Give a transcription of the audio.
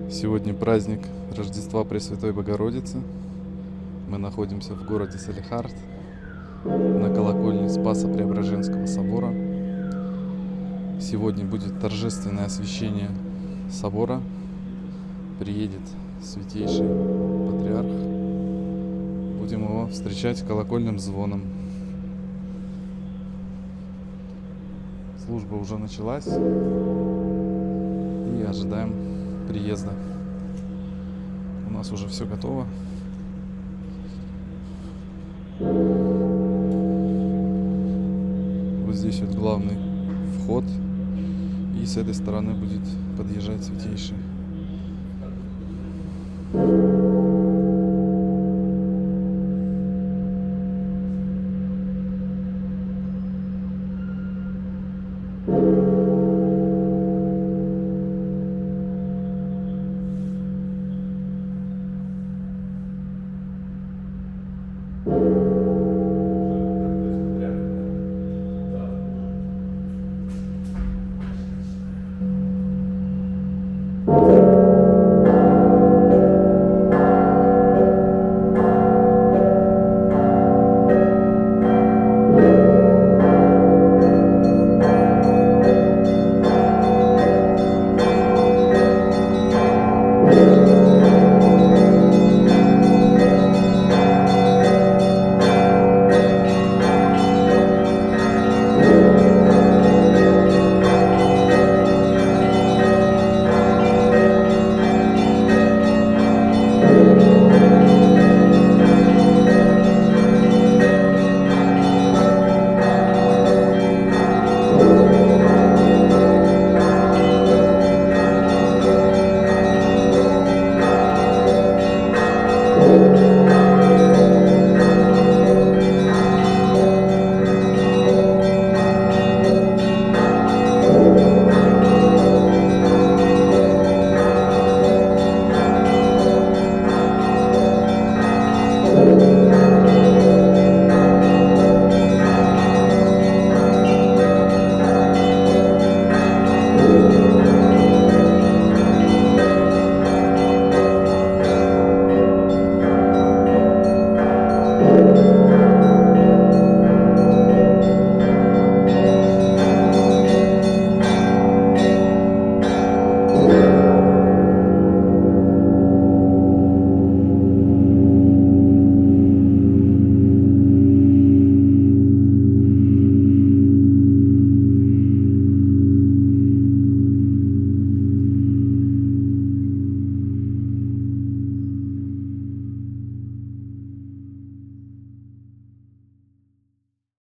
Сегодня праздник Рождества Пресвятой Богородицы. Мы находимся в городе Салехард, на колокольне Спаса Преображенского собора. Сегодня будет торжественное освящение собора. Приедет святейший патриарх. Будем его встречать колокольным звоном. Служба уже началась. И ожидаем приезда. У нас уже все готово. Вот здесь вот главный вход. И с этой стороны будет подъезжать святейший.